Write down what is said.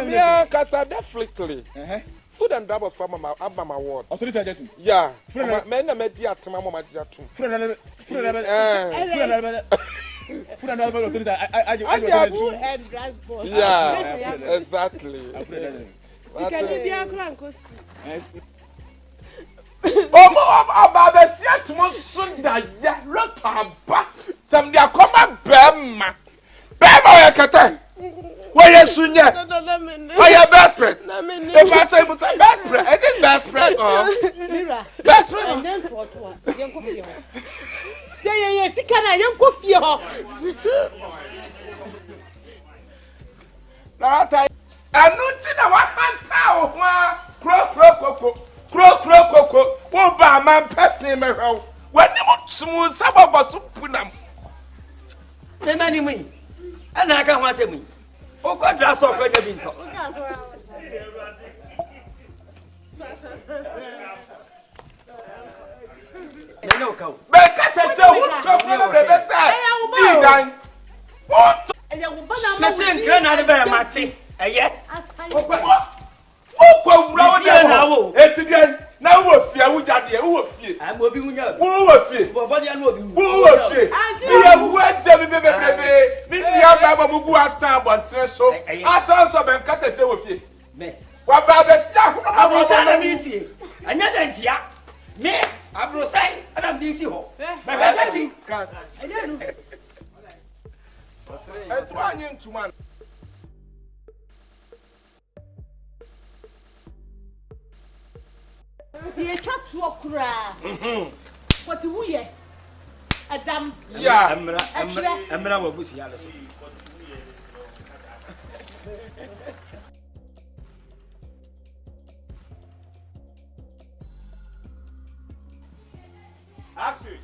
Yeah, kasa definitely. Food and drug was from my ward. Yeah. Men na medi atema mo madi atum. Food and transport. Yeah, exactly. Baba sia tumo sunda ya lotamba. Some dia come bema. Bema ya kata. Why you sunya? Why you best friend? If I say best friend, I think best friend. Mira. Best friend. And then what? Young coffee. Say yes, you can young coffee. Now I know that what Crow. Won't buy man person me how. When you smooth sababa supunam. The money me. And I can't say me. Oh, God, last off when you've been talking. No, go. But I tell you, who took me the best side? What? Listen, can I be a matty? Yet? Oh, round now. It's again. Now, who fear? Who fear? I will be who fear. Who fear? You went to be Baba Mugu Asta, but so I saw some cut and say with you. What about the stuff? I was busy. Another tia. Me, I will say, and I'm busy. That's one young to man. You chat to a cry. What do we? Adam. Yeah, I'm not busy. Actually,